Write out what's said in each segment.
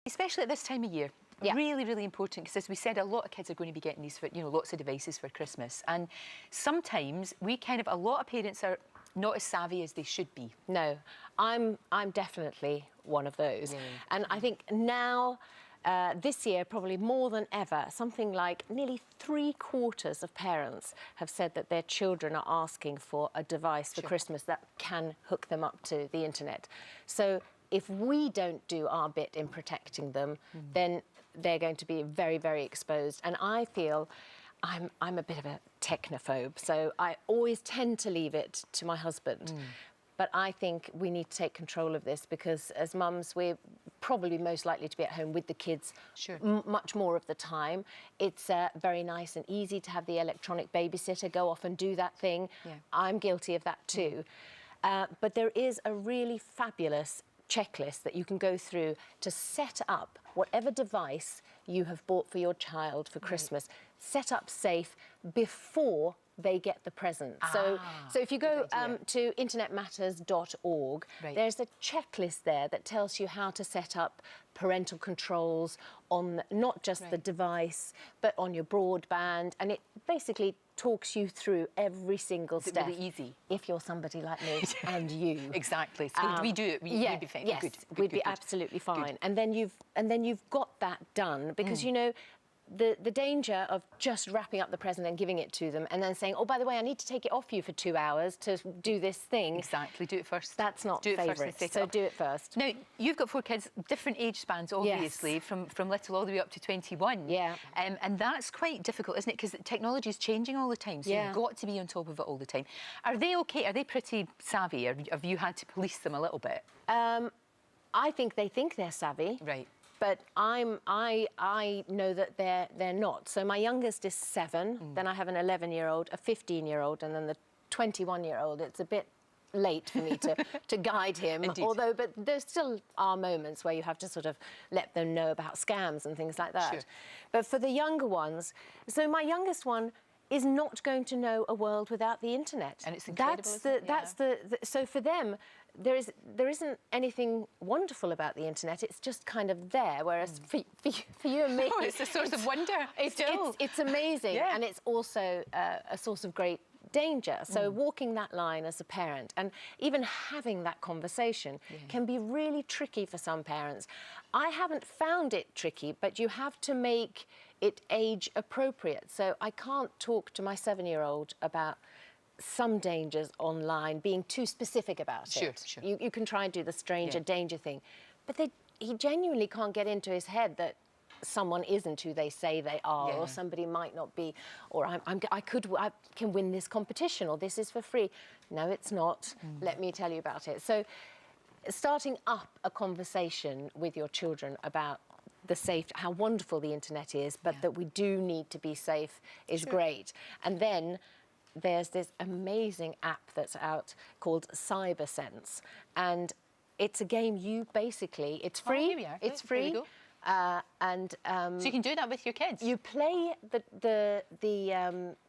Especially at this time of year. Yeah. Really, really important, because as we said, a lot of kids are going to be getting these, lots of devices for Christmas. And sometimes a lot of parents are not as savvy as they should be. No, I'm definitely one of those. Yeah. And I think now, this year, probably more than ever, something like nearly 3/4 of parents have said that their children are asking for a device for Christmas that can hook them up to the internet. So if we don't do our bit in protecting them, then they're going to be very, very exposed. And I feel I'm a bit of a technophobe, so I always tend to leave it to my husband. But I think we need to take control of this, because as mums, we're probably most likely to be at home with the kids much more of the time. It's very nice and easy to have the electronic babysitter go off and do that thing. Yeah. I'm guilty of that too. But there is a really fabulous checklist that you can go through to set up whatever device you have bought for your child for Christmas, set up safe before they get the present. So if you go to internetmatters.org, there's a checklist there that tells you how to set up parental controls on not just the device, but on your broadband, and it basically talks you through every single step. Really easy. If you're somebody like me and you. Exactly. So we do it. We'd be fine. Yes, we'd be absolutely fine. And then you've got that done, because you know, the danger of just wrapping up the present and giving it to them and then saying, oh, by the way, I need to take it off you for 2 hours to do this thing. Exactly, do it first. That's not favourite, so do it first. Now, you've got 4 kids, different age spans, obviously, from little all the way up to 21. Yeah. And that's quite difficult, isn't it? Because technology is changing all the time, so you've got to be on top of it all the time. Are they OK? Are they pretty savvy, or have you had to police them a little bit? I think they're savvy. Right. But I know that they're not. So my youngest is 7, then I have an 11-year-old, a 15-year-old, and then the 21-year-old. It's a bit late for me to guide him. Indeed. But there still are moments where you have to sort of let them know about scams and things like that. Sure. But for the younger ones, so my youngest one is not going to know a world without the internet. And it's incredible, so for them, there isn't anything wonderful about the internet. It's just kind of there. Whereas for you and me, oh, it's a source of wonder. It's amazing, and it's also a source of great danger. So walking that line as a parent and even having that conversation can be really tricky for some parents. I haven't found it tricky, but you have to make it age appropriate. So I can't talk to my 7-year-old about some dangers online, being too specific about it. Sure. You can try and do the stranger danger thing, but he genuinely can't get into his head that someone isn't who they say they are, or somebody might not be, or I can win this competition, or this is for free. No, it's not. Let me tell you about it. So starting up a conversation with your children about how wonderful the internet is, but that we do need to be safe is great. And then there's this amazing app that's out called CyberSense, and it's a game it's free. Here we are. It's There we free. go. So you can do that with your kids. You play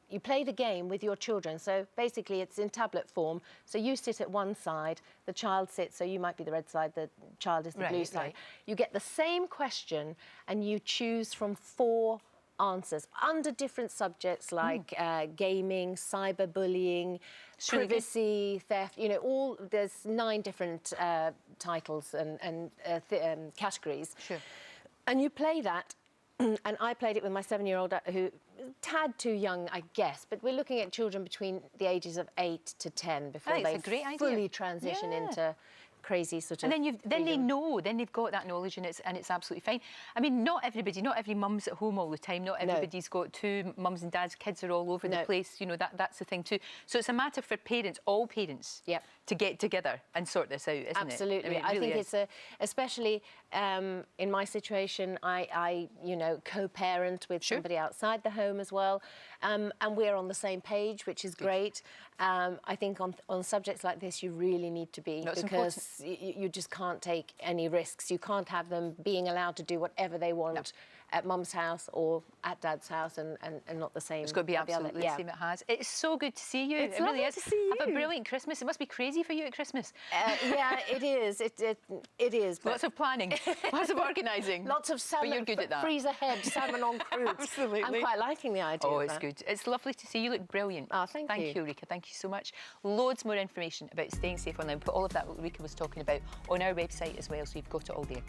you play the game with your children. So basically, it's in tablet form. So you sit at one side, the child sits. So you might be the red side, the child is the blue side. You get the same question, and you choose from 4 answers under different subjects like gaming, cyberbullying, privacy, theft. You know, there's 9 different titles and categories. Sure. And you play that, and I played it with my 7-year-old, who tad too young, I guess, but we're looking at children between the ages of 8 to 10 before they fully transition into crazy sort of. And then they know, then they've got that knowledge, and it's absolutely fine. I mean, not every mum's at home all the time. Not everybody's got 2 mums and dads. Kids are all over the place. You know, that's the thing too. So it's a matter for parents, all parents, to get together and sort this out, isn't it? Absolutely. I think it's especially in my situation, I co-parent with somebody outside the home as well, and we're on the same page, which is great. I think on subjects like this, you really need to be, because you just can't take any risks. You can't have them being allowed to do whatever they want at mum's house or at dad's house and not the same. It's got to be absolutely the same it has. It's so good to see you. It's it really lovely is. to see you. Have a brilliant Christmas. It must be crazy for you at Christmas. Yeah, it is. It is. Lots of planning, lots of organising. Lots of salmon. But you're good at that. Freeze ahead, salmon on cruise. Absolutely. I'm quite liking the idea. Oh, of it's that. good. It's lovely to see you. Look brilliant. Oh, thank you. Thank you, Ulrika. Thank you so much. Loads more information about staying safe online. We'll put all of that Ulrika was talking about on our website as well, so you've got it all there.